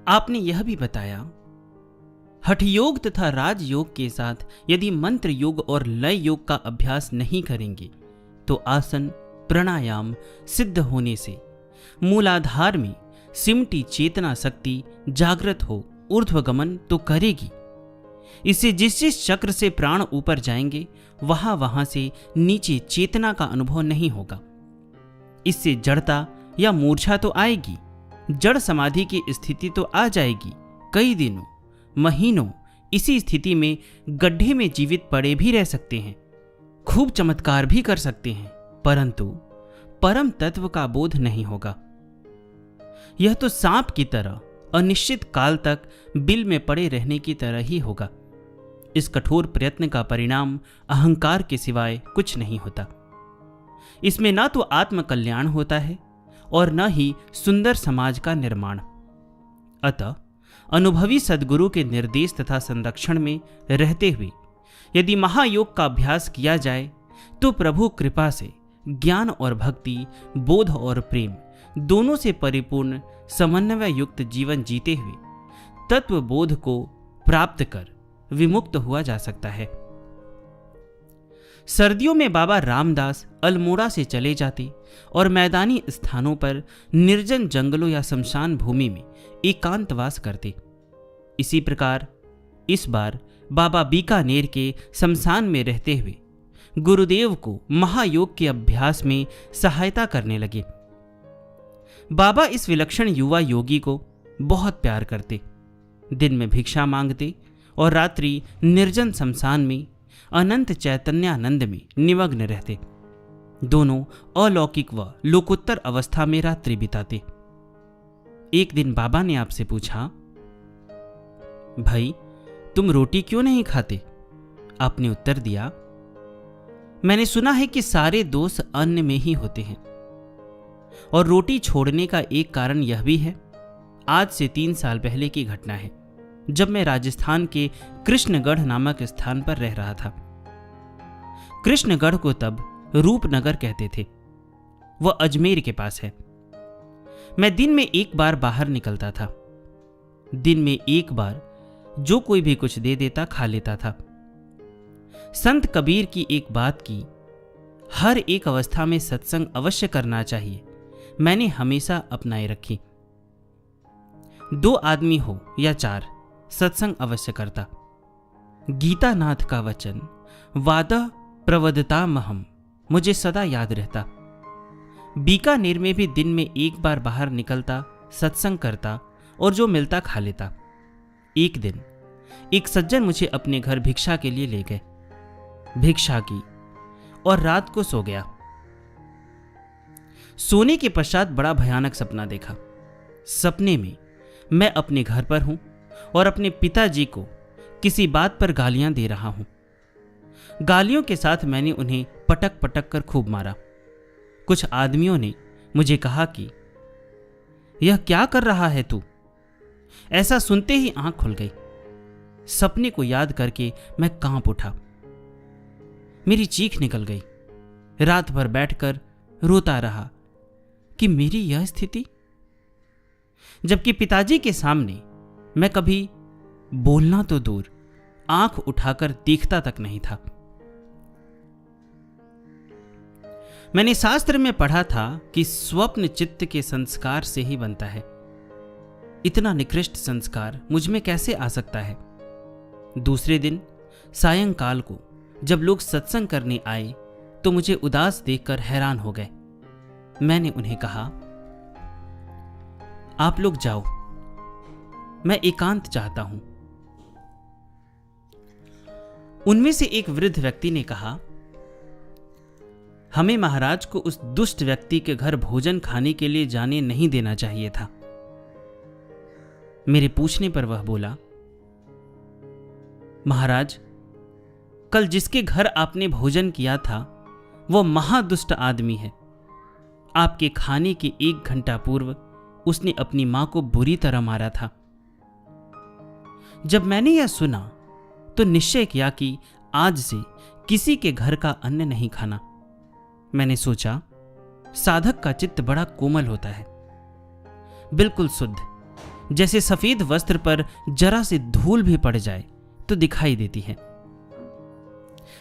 आपने यह भी बताया, हठ योग तथा राजयोग के साथ यदि मंत्र योग और लय योग का अभ्यास नहीं करेंगे तो आसन प्राणायाम सिद्ध होने से मूलाधार में सिमटी चेतना शक्ति जागृत हो ऊर्ध्वगमन तो करेगी। इससे जिस जिस चक्र से प्राण ऊपर जाएंगे वहां से नीचे चेतना का अनुभव नहीं होगा। इससे जड़ता या मूर्छा तो आएगी, जड़ समाधि की स्थिति तो आ जाएगी। कई दिनों महीनों इसी स्थिति में गड्ढे में जीवित पड़े भी रह सकते हैं, खूब चमत्कार भी कर सकते हैं, परंतु परम तत्व का बोध नहीं होगा। यह तो सांप की तरह अनिश्चित काल तक बिल में पड़े रहने की तरह ही होगा। इस कठोर प्रयत्न का परिणाम अहंकार के सिवाय कुछ नहीं होता। इसमें ना तो आत्म कल्याण होता है और न ही सुंदर समाज का निर्माण। अतः अनुभवी सद्गुरु के निर्देश तथा संरक्षण में रहते हुए यदि महायोग का अभ्यास किया जाए तो प्रभु कृपा से ज्ञान और भक्ति, बोध और प्रेम दोनों से परिपूर्ण समन्वय युक्त जीवन जीते हुए तत्व बोध को प्राप्त कर विमुक्त हुआ जा सकता है। सर्दियों में बाबा रामदास अल्मोड़ा से चले जाते और मैदानी स्थानों पर निर्जन जंगलों या शमशान भूमि में एकांतवास करते। इसी प्रकार इस बार बाबा बीकानेर के शमशान में रहते हुए गुरुदेव को महायोग के अभ्यास में सहायता करने लगे। बाबा इस विलक्षण युवा योगी को बहुत प्यार करते, दिन में भिक्षा मांगते और रात्रि निर्जन शमशान में अनंत चैतन्यानंद में निमग्न रहते। दोनों अलौकिक व लोकोत्तर अवस्था में रात्रि बिताते। एक दिन बाबा ने आपसे पूछा, भाई तुम रोटी क्यों नहीं खाते? आपने उत्तर दिया, मैंने सुना है कि सारे दोष अन्न में ही होते हैं और रोटी छोड़ने का एक कारण यह भी है। आज से 3 साल पहले की घटना है, जब मैं राजस्थान के कृष्णगढ़ नामक स्थान पर रह रहा था। कृष्णगढ़ को तब रूपनगर कहते थे। वह अजमेर के पास है। मैं दिन में एक बार बाहर निकलता था। दिन में एक बार जो कोई भी कुछ दे देता खा लेता था। संत कबीर की एक बात की, हर एक अवस्था में सत्संग अवश्य करना चाहिए, मैंने हमेशा अपनाए रखी। 2 आदमी हो या 4, सत्संग अवश्य करता। गीतानाथ का वचन वादः प्रवदतामहम मुझे सदा याद रहता। बीकानेर में भी दिन में एक बार बाहर निकलता, सत्संग करता और जो मिलता खा लेता। एक दिन एक सज्जन मुझे अपने घर भिक्षा के लिए ले गए। भिक्षा की और रात को सो गया। सोने के पश्चात बड़ा भयानक सपना देखा। सपने में मैं अपने घर पर हूं और अपने पिताजी को किसी बात पर गालियां दे रहा हूं। गालियों के साथ मैंने उन्हें पटक पटक कर खूब मारा। कुछ आदमियों ने मुझे कहा कि यह क्या कर रहा है तू? ऐसा सुनते ही आंख खुल गई। सपने को याद करके मैं कांप उठा। मेरी चीख निकल गई। रात भर बैठकर रोता रहा कि मेरी यह स्थिति, जबकि पिताजी के सामने मैं कभी बोलना तो दूर आंख उठाकर देखता तक नहीं था। मैंने शास्त्र में पढ़ा था कि स्वप्न चित्त के संस्कार से ही बनता है। इतना निकृष्ट संस्कार मुझ में कैसे आ सकता है? दूसरे दिन सायंकाल को जब लोग सत्संग करने आए तो मुझे उदास देखकर हैरान हो गए। मैंने उन्हें कहा, आप लोग जाओ, मैं एकांत चाहता हूं। उनमें से एक वृद्ध व्यक्ति ने कहा, हमें महाराज को उस दुष्ट व्यक्ति के घर भोजन खाने के लिए जाने नहीं देना चाहिए था। मेरे पूछने पर वह बोला, महाराज, कल जिसके घर आपने भोजन किया था वह महादुष्ट आदमी है। आपके खाने के 1 घंटा पूर्व उसने अपनी मां को बुरी तरह मारा था। जब मैंने यह सुना तो निश्चय किया कि आज से किसी के घर का अन्न नहीं खाना। मैंने सोचा, साधक का चित्त बड़ा कोमल होता है, बिल्कुल शुद्ध, जैसे सफेद वस्त्र पर जरा से धूल भी पड़ जाए तो दिखाई देती है।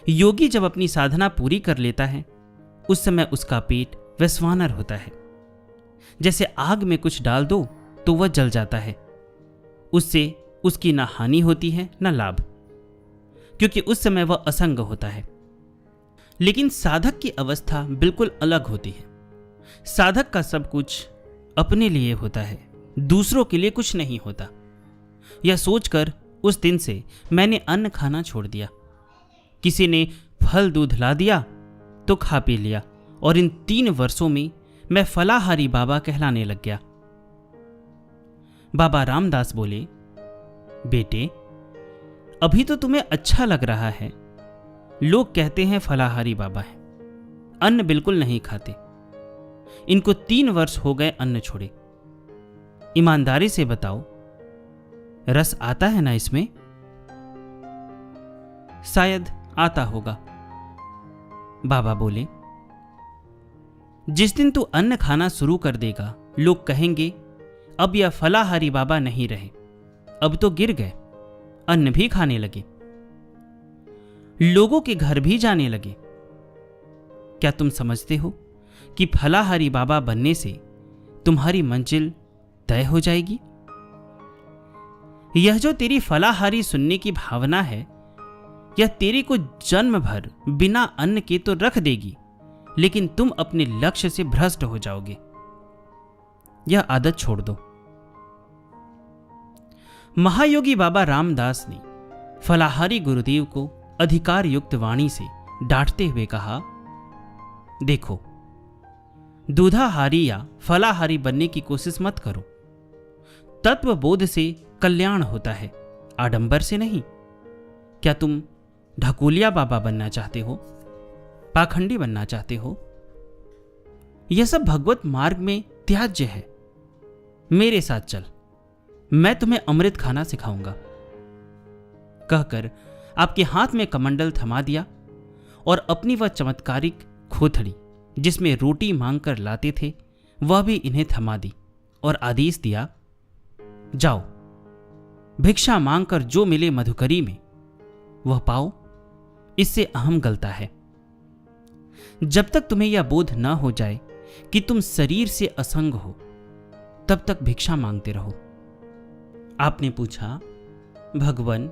योगी जब अपनी साधना पूरी कर लेता है उस समय उसका पेट वैश्वानर होता है। जैसे आग में कुछ डाल दो तो वह जल जाता है, उससे उसकी ना हानि होती है ना लाभ, क्योंकि उस समय वह असंग होता है। लेकिन साधक की अवस्था बिल्कुल अलग होती है। साधक का सब कुछ अपने लिए होता है, दूसरों के लिए कुछ नहीं होता। यह सोचकर उस दिन से मैंने अन्न खाना छोड़ दिया। किसी ने फल दूध ला दिया तो खा पी लिया, और इन 3 वर्षों में मैं फलाहारी बाबा कहलाने लग गया। बाबा रामदास बोले, बेटे, अभी तो तुम्हें अच्छा लग रहा है। लोग कहते हैं फलाहारी बाबा है, अन्न बिल्कुल नहीं खाते। इनको 3 वर्ष हो गए अन्न छोड़े। ईमानदारी से बताओ, रस आता है ना इसमें? शायद आता होगा। बाबा बोले, जिस दिन तू अन्न खाना शुरू कर देगा लोग कहेंगे अब यह फलाहारी बाबा नहीं रहे, अब तो गिर गए, अन्न भी खाने लगे, लोगों के घर भी जाने लगे। क्या तुम समझते हो कि फलाहारी बाबा बनने से तुम्हारी मंजिल तय हो जाएगी? यह जो तेरी फलाहारी सुनने की भावना है, यह तेरे को जन्म भर बिना अन्न के तो रख देगी, लेकिन तुम अपने लक्ष्य से भ्रष्ट हो जाओगे। यह आदत छोड़ दो। महायोगी बाबा रामदास ने फलाहारी गुरुदेव को अधिकार युक्त वाणी से डांटते हुए कहा, देखो, दूधाहारी या फलाहारी बनने की कोशिश मत करो। तत्व बोध से कल्याण होता है, आडंबर से नहीं। क्या तुम ढकोलिया बाबा बनना चाहते हो? पाखंडी बनना चाहते हो? यह सब भगवत मार्ग में त्याज्य है। मेरे साथ चल, मैं तुम्हें अमृत खाना सिखाऊंगा। कहकर आपके हाथ में कमंडल थमा दिया और अपनी वह चमत्कारिक खोथड़ी जिसमें रोटी मांगकर लाते थे वह भी इन्हें थमा दी और आदेश दिया, जाओ, भिक्षा मांगकर जो मिले मधुकरी में वह पाओ, इससे अहम गलता है। जब तक तुम्हें यह बोध न हो जाए कि तुम शरीर से असंग हो, तब तक भिक्षा मांगते रहो। आपने पूछा, भगवान,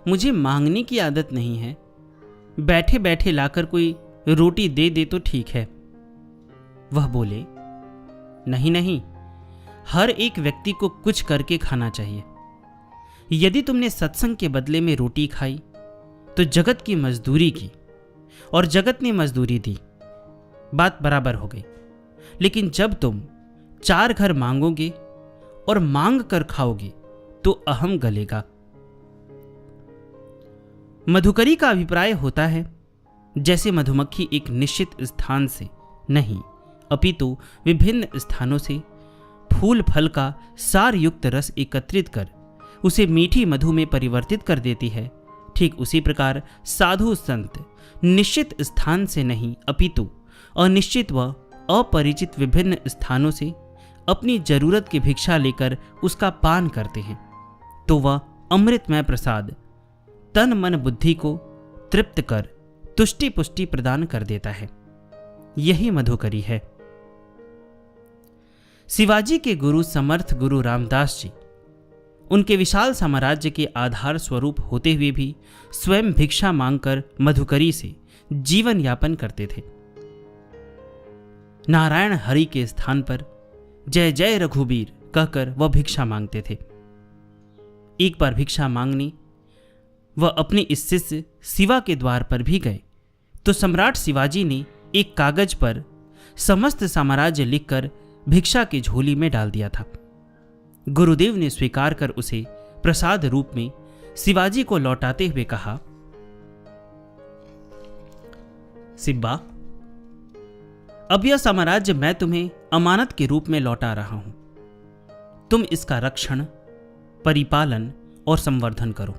मुझे मांगने की आदत नहीं है, बैठे बैठे लाकर कोई रोटी दे दे तो ठीक है। वह बोले, नहीं नहीं, हर एक व्यक्ति को कुछ करके खाना चाहिए। यदि तुमने सत्संग के बदले में रोटी खाई तो जगत की मजदूरी की और जगत ने मजदूरी दी, बात बराबर हो गई। लेकिन जब तुम 4 घर मांगोगे और मांग कर खाओगे तो अहम गलेगा। मधुकरी का अभिप्राय होता है जैसे मधुमक्खी एक निश्चित स्थान से नहीं अपितु विभिन्न स्थानों से फूल फल का सार युक्त रस एकत्रित कर उसे मीठी मधु में परिवर्तित कर देती है, ठीक उसी प्रकार साधु संत निश्चित स्थान से नहीं अपितु अनिश्चित व अपरिचित विभिन्न स्थानों से अपनी जरूरत की भिक्षा लेकर उसका पान करते हैं, तो वह अमृतमय प्रसाद तन मन बुद्धि को तृप्त कर तुष्टि पुष्टि प्रदान कर देता है। यही मधुकरी है। शिवाजी के गुरु समर्थ गुरु रामदास जी उनके विशाल साम्राज्य के आधार स्वरूप होते हुए भी स्वयं भिक्षा मांगकर मधुकरी से जीवन यापन करते थे। नारायण हरि के स्थान पर जय जय रघुबीर कहकर वह भिक्षा मांगते थे। एक बार भिक्षा मांगने वह अपने इस शिष्य शिवा के द्वार पर भी गए तो सम्राट शिवाजी ने एक कागज पर समस्त साम्राज्य लिखकर भिक्षा की झोली में डाल दिया था। गुरुदेव ने स्वीकार कर उसे प्रसाद रूप में शिवाजी को लौटाते हुए कहा, सिब्बा, अब यह साम्राज्य मैं तुम्हें अमानत के रूप में लौटा रहा हूं। तुम इसका रक्षण, परिपालन और संवर्धन करो।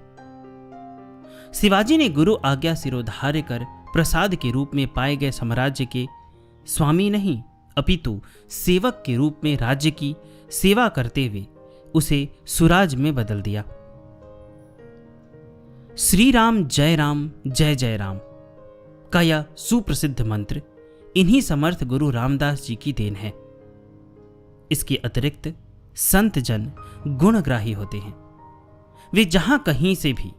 शिवाजी ने गुरु आज्ञा सिरोधार्य कर प्रसाद के रूप में पाए गए साम्राज्य के स्वामी नहीं अपितु सेवक के रूप में राज्य की सेवा करते हुए उसे सुराज में बदल दिया। श्री राम जय जय राम का यह सुप्रसिद्ध मंत्र इन्हीं समर्थ गुरु रामदास जी की देन है। इसके अतिरिक्त संत जन गुणग्राही होते हैं। वे जहां कहीं से भी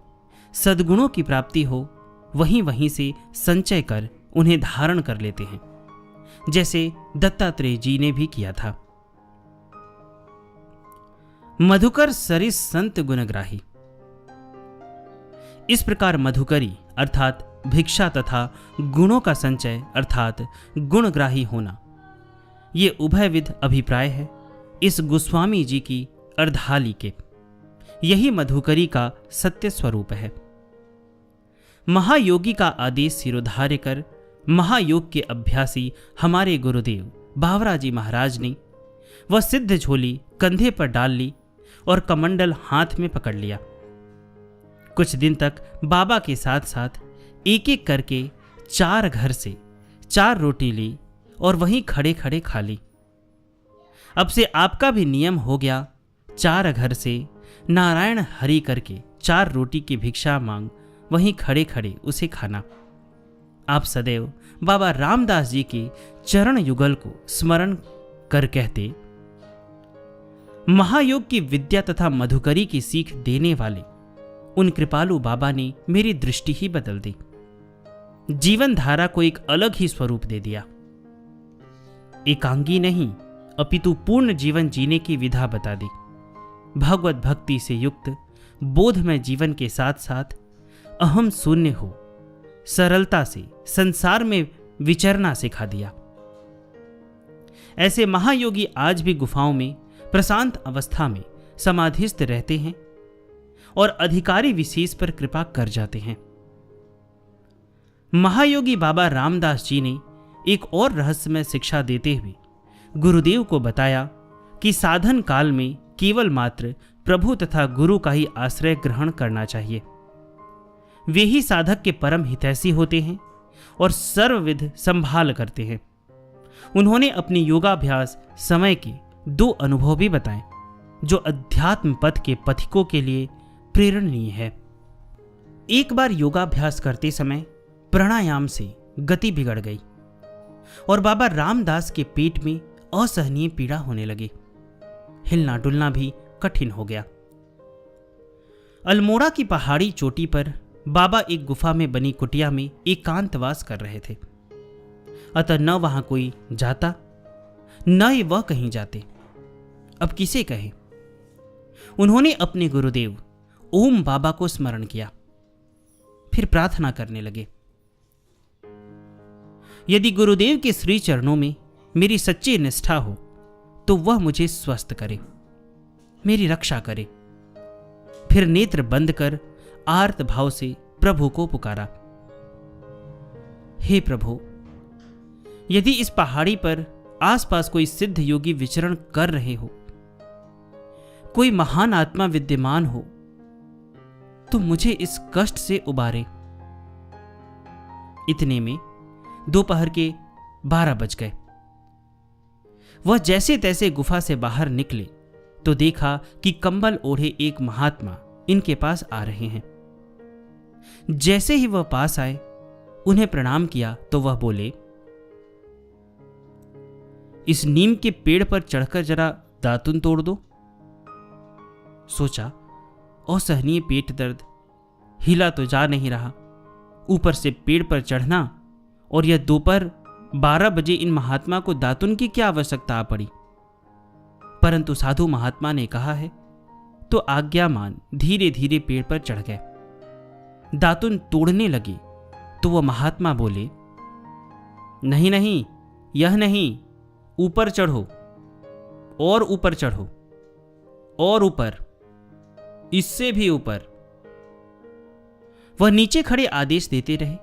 सद्गुणों की प्राप्ति हो वहीं वहीं से संचय कर उन्हें धारण कर लेते हैं, जैसे दत्तात्रेय जी ने भी किया था। मधुकर सरिस संत गुणग्राही। इस प्रकार मधुकरी अर्थात भिक्षा तथा गुणों का संचय अर्थात गुणग्राही होना, ये उभयविध अभिप्राय है इस गोस्वामी जी की अर्धाली के। यही मधुकरी का सत्य स्वरूप है। महायोगी का आदेश सिरोधार्य कर महायोग के अभ्यासी हमारे गुरुदेव बावरा जी महाराज ने वह सिद्ध झोली कंधे पर डाल ली और कमंडल हाथ में पकड़ लिया। कुछ दिन तक बाबा के साथ साथ एक एक करके 4 घर से 4 रोटी ली और वहीं खड़े खड़े खा ली। अब से आपका भी नियम हो गया, 4 घर से नारायण हरि करके 4 रोटी की भिक्षा मांग वहीं खड़े खड़े उसे खाना। आप सदैव बाबा रामदास जी के चरण युगल को स्मरण कर कहते, महायोग की विद्या तथा मधुकरी की सीख देने वाले उन कृपालु बाबा ने मेरी दृष्टि ही बदल दी, जीवन धारा को एक अलग ही स्वरूप दे दिया। एकांगी नहीं अपितु पूर्ण जीवन जीने की विधा बता दी। भगवत भक्ति से युक्त बोधमय जीवन के साथ साथ अहम शून्य हो सरलता से संसार में विचरना सिखा दिया। ऐसे महायोगी आज भी गुफाओं में प्रशांत अवस्था में समाधिस्थ रहते हैं और अधिकारी विशेष पर कृपा कर जाते हैं। महायोगी बाबा रामदास जी ने एक और रहस्यमय शिक्षा देते हुए गुरुदेव को बताया कि साधन काल में केवल मात्र प्रभु तथा गुरु का ही आश्रय ग्रहण करना चाहिए। वे ही साधक के परम हितैषी होते हैं और सर्वविध संभाल करते हैं। उन्होंने अपनी योगाभ्यास समय के 2 अनुभव भी बताए जो अध्यात्म पथ के पथिकों के लिए प्रेरणीय है। एक बार योगाभ्यास करते समय प्राणायाम से गति बिगड़ गई और बाबा रामदास के पेट में असहनीय पीड़ा होने लगी। हिलना डुलना भी कठिन हो गया। अल्मोड़ा की पहाड़ी चोटी पर बाबा एक गुफा में बनी कुटिया में एकांतवास कर रहे थे, अतः न वहां कोई जाता न ही वह कहीं जाते। अब किसे कहे? उन्होंने अपने गुरुदेव ओम बाबा को स्मरण किया, फिर प्रार्थना करने लगे, यदि गुरुदेव के श्री चरणों में मेरी सच्ची निष्ठा हो तो वह मुझे स्वस्थ करे, मेरी रक्षा करे। फिर नेत्र बंद कर आर्त भाव से प्रभु को पुकारा, हे प्रभु, यदि इस पहाड़ी पर आसपास कोई सिद्ध योगी विचरण कर रहे हो, कोई महान आत्मा विद्यमान हो, तो मुझे इस कष्ट से उबारे। इतने में दोपहर के 12 बज गए। वह जैसे तैसे गुफा से बाहर निकले तो देखा कि कंबल ओढ़े एक महात्मा इनके पास आ रहे हैं। जैसे ही वह पास आए, उन्हें प्रणाम किया तो वह बोले, इस नीम के पेड़ पर चढ़कर जरा दातुन तोड़ दो। सोचा, असहनीय पेट दर्द, हिला तो जा नहीं रहा, ऊपर से पेड़ पर चढ़ना, और यह दोपहर 12 बजे इन महात्मा को दातुन की क्या आवश्यकता आ पड़ी। परंतु साधु महात्मा ने कहा है तो आज्ञा मान धीरे धीरे पेड़ पर चढ़ गए। दातुन तोड़ने लगे तो वह महात्मा बोले, नहीं नहीं, यह नहीं, ऊपर चढ़ो और ऊपर चढ़ो और ऊपर, इससे भी ऊपर। वह नीचे खड़े आदेश देते रहे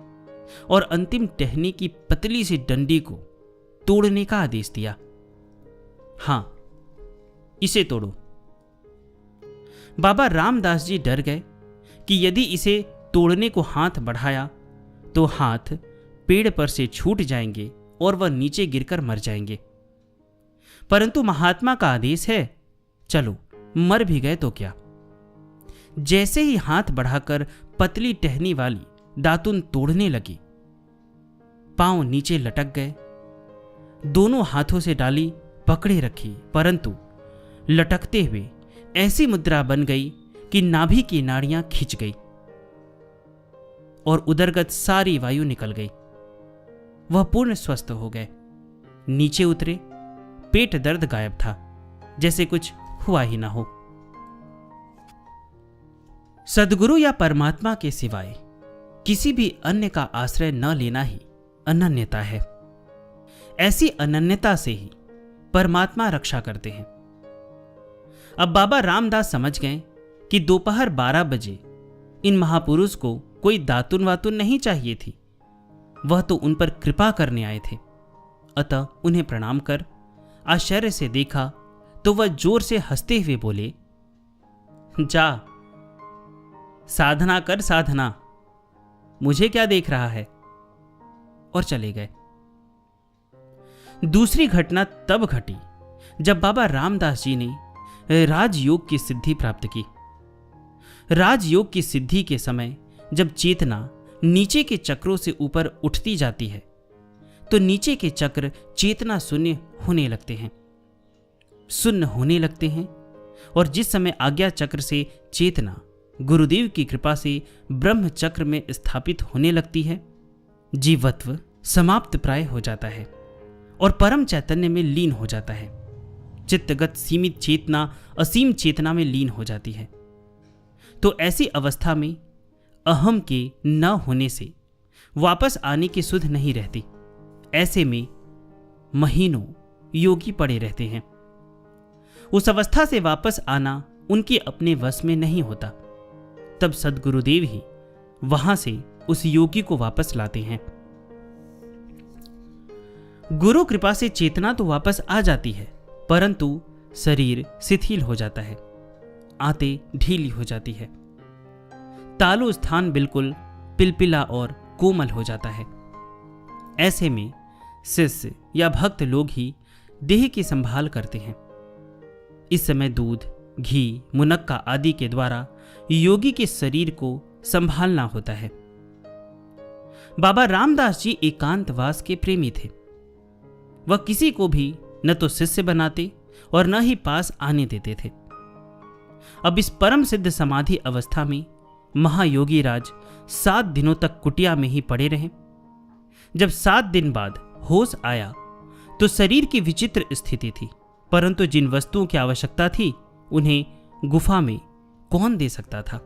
और अंतिम टहनी की पतली सी डंडी को तोड़ने का आदेश दिया। हां, इसे तोड़ो। बाबा रामदास जी डर गए कि यदि इसे तोड़ने को हाथ बढ़ाया तो हाथ पेड़ पर से छूट जाएंगे और वह नीचे गिरकर मर जाएंगे। परंतु महात्मा का आदेश है, चलो मर भी गए तो क्या। जैसे ही हाथ बढ़ाकर पतली टहनी वाली दातुन तोड़ने लगी, पांव नीचे लटक गए। दोनों हाथों से डाली पकड़े रखी, परंतु लटकते हुए ऐसी मुद्रा बन गई कि नाभि की नाड़ियां खिंच गई और उदरगत सारी वायु निकल गई। वह पूर्ण स्वस्थ हो गए। नीचे उतरे, पेट दर्द गायब था, जैसे कुछ हुआ ही ना हो। सद्गुरु या परमात्मा के सिवाय किसी भी अन्य का आश्रय न लेना ही अनन्यता है। ऐसी अनन्यता से ही परमात्मा रक्षा करते हैं। अब बाबा रामदास समझ गए कि दोपहर 12 बजे इन महापुरुष को कोई दातुन वातुन नहीं चाहिए थी, वह तो उन पर कृपा करने आए थे। अतः उन्हें प्रणाम कर आश्चर्य से देखा तो वह जोर से हंसते हुए बोले, जा साधना कर साधना, मुझे क्या देख रहा है, और चले गए। दूसरी घटना तब घटी जब बाबा रामदास जी ने राजयोग की सिद्धि प्राप्त की। राजयोग की सिद्धि के समय जब चेतना नीचे के चक्रों से ऊपर उठती जाती है तो नीचे के चक्र चेतना शून्य होने लगते हैं, शून्य होने लगते हैं। और जिस समय आज्ञा चक्र से चेतना गुरुदेव की कृपा से ब्रह्म चक्र में स्थापित होने लगती है, जीवत्व समाप्त प्राय हो जाता है और परम चैतन्य में लीन हो जाता है। चित्तगत सीमित चेतना असीम चेतना में लीन हो जाती है। तो ऐसी अवस्था में अहम के न होने से वापस आने की सुध नहीं रहती। ऐसे में महीनों योगी पड़े रहते हैं। उस अवस्था से वापस आना उनके अपने वश में नहीं होता। तब सद्गुरुदेव ही वहां से उस योगी को वापस लाते हैं। गुरु कृपा से चेतना तो वापस आ जाती है, परंतु शरीर शिथिल हो जाता है, आंतें ढीली हो जाती है, तालु स्थान बिल्कुल पिलपिला और कोमल हो जाता है। ऐसे में शिष्य या भक्त लोग ही देह की संभाल करते हैं। इस समय दूध, घी, मुनक्का आदि के द्वारा योगी के शरीर को संभालना होता है। बाबा रामदास जी एकांतवास के प्रेमी थे। वह किसी को भी न तो शिष्य बनाते और न ही पास आने देते थे। अब इस परम सिद्ध समाधि अवस्था में महायोगी राज 7 दिनों तक कुटिया में ही पड़े रहे। जब 7 दिन बाद होश आया तो शरीर की विचित्र स्थिति थी, परंतु जिन वस्तुओं की आवश्यकता थी उन्हें गुफा में कौन दे सकता था।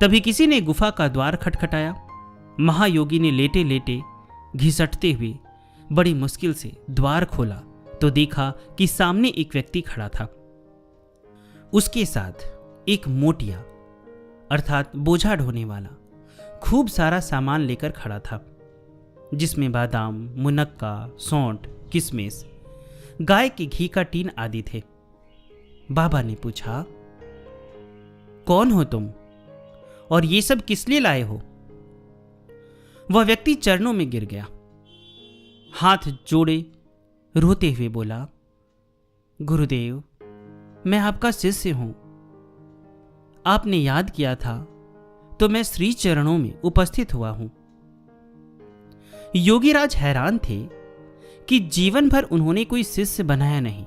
तभी किसी ने गुफा का द्वार खटखटाया। महायोगी ने लेटे लेटे घिसटते हुए बड़ी मुश्किल से द्वार खोला तो देखा कि सामने एक व्यक्ति खड़ा था। उसके साथ एक मोटिया अर्थात बोझा ढोने वाला खूब सारा सामान लेकर खड़ा था, जिसमें बादाम, मुनक्का, सौंठ, किशमिश, गाय के घी का टीन आदि थे। बाबा ने पूछा, कौन हो तुम और ये सब किस लिए लाए हो? वह व्यक्ति चरणों में गिर गया, हाथ जोड़े रोते हुए बोला, गुरुदेव, मैं आपका शिष्य हूं। आपने याद किया था तो मैं श्री चरणों में उपस्थित हुआ हूं। योगीराज हैरान थे कि जीवन भर उन्होंने कोई शिष्य बनाया नहीं,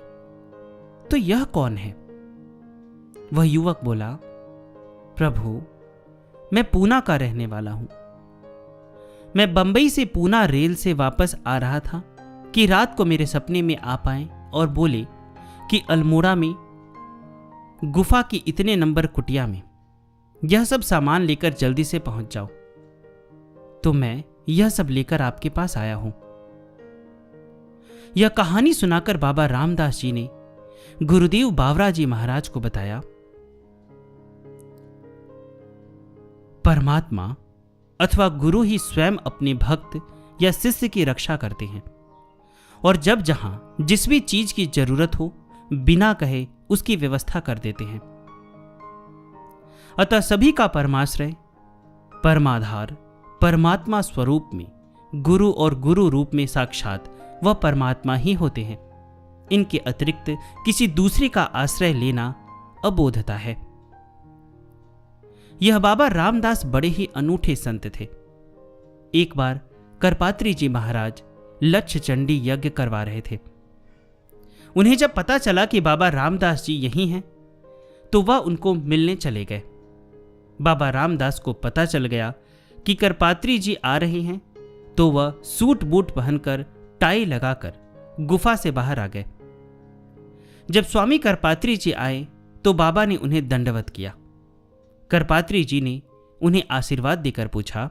तो यह कौन है? वह युवक बोला, प्रभु, मैं पूना का रहने वाला हूं। मैं बंबई से पूना रेल से वापस आ रहा था कि रात को मेरे सपने में आ पाए और बोले कि अल्मोड़ा में गुफा की इतने नंबर कुटिया में यह सब सामान लेकर जल्दी से पहुंच जाओ। तो मैं यह सब लेकर आपके पास आया हूं। यह कहानी सुनाकर बाबा रामदास जी ने गुरुदेव बावरा जी महाराज को बताया, परमात्मा अथवा गुरु ही स्वयं अपने भक्त या शिष्य की रक्षा करते हैं और जब जहां जिस भी चीज की जरूरत हो बिना कहे उसकी व्यवस्था कर देते हैं। अतः सभी का परमाश्रय, परमाधार, परमात्मा स्वरूप में गुरु और गुरु रूप में साक्षात वह परमात्मा ही होते हैं। इनके अतिरिक्त किसी दूसरे का आश्रय लेना अबोधता है। यह बाबा रामदास बड़े ही अनूठे संत थे। एक बार करपात्री जी महाराज लक्ष्य चंडी यज्ञ करवा रहे थे। उन्हें जब पता चला कि बाबा रामदास जी यहीं हैं, तो वह उनको मिलने चले गए। बाबा रामदास को पता चल गया कि करपात्री जी आ रहे हैं, तो वह सूट बूट पहनकर टाई लगाकर गुफा से बाहर आ गए। जब स्वामी करपात्री जी आए तो बाबा ने उन्हें दंडवत किया। करपात्री जी ने उन्हें आशीर्वाद देकर पूछा,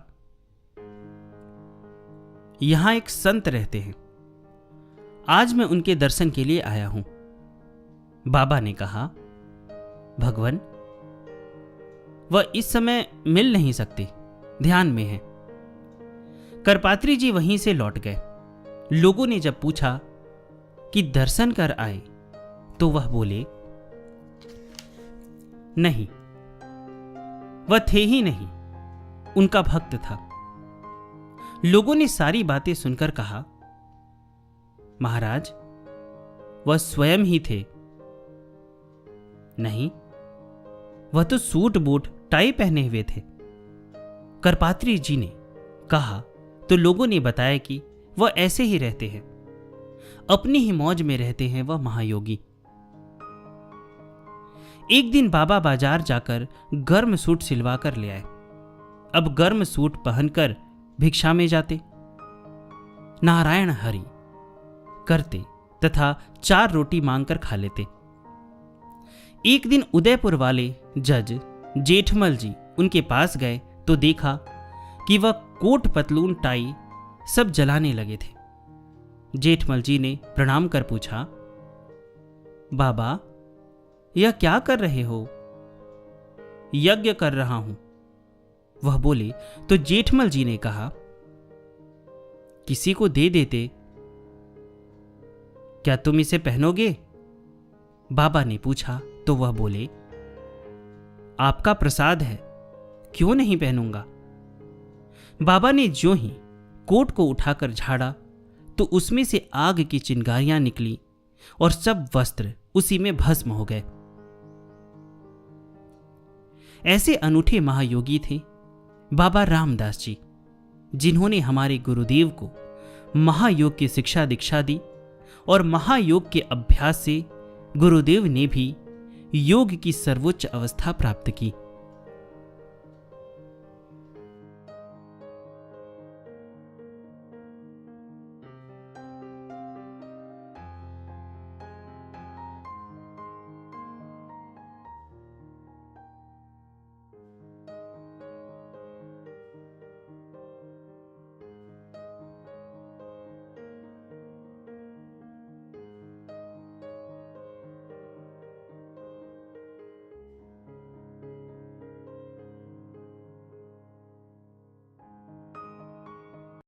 यहां एक संत रहते हैं, आज मैं उनके दर्शन के लिए आया हूं। बाबा ने कहा, भगवान, वह इस समय मिल नहीं सकते, ध्यान में है। करपात्री जी वहीं से लौट गए। लोगों ने जब पूछा कि दर्शन कर आए, तो वह बोले, नहीं, वह थे ही नहीं, उनका भक्त था। लोगों ने सारी बातें सुनकर कहा, महाराज, वह स्वयं ही थे। नहीं, वह तो सूट बूट टाई पहने हुए थे। करपात्री जी ने कहा तो लोगों ने बताया कि वह ऐसे ही रहते हैं, अपनी ही मौज में रहते हैं, वह महायोगी। एक दिन बाबा बाजार जाकर गर्म सूट सिलवा कर ले आए। अब गर्म सूट पहनकर भिक्षा में जाते, नारायण हरि करते तथा 4 रोटी मांगकर खा लेते। एक दिन उदयपुर वाले जज जेठमल जी उनके पास गए तो देखा कि वह कोट पतलून टाई सब जलाने लगे थे। जेठमल जी ने प्रणाम कर पूछा, बाबा, यह क्या कर रहे हो? यज्ञ कर रहा हूं, वह बोले। तो जेठमल जी ने कहा, किसी को दे देते, क्या तुम इसे पहनोगे? बाबा ने पूछा तो वह बोले, आपका प्रसाद है, क्यों नहीं पहनूंगा। बाबा ने ज्यों ही कोट को उठाकर झाड़ा तो उसमें से आग की चिंगारियां निकली और सब वस्त्र उसी में भस्म हो गए। ऐसे अनूठे महायोगी थे बाबा रामदास जी, जिन्होंने हमारे गुरुदेव को महायोग की शिक्षा दीक्षा दी और महायोग के अभ्यास से गुरुदेव ने भी योग की सर्वोच्च अवस्था प्राप्त की।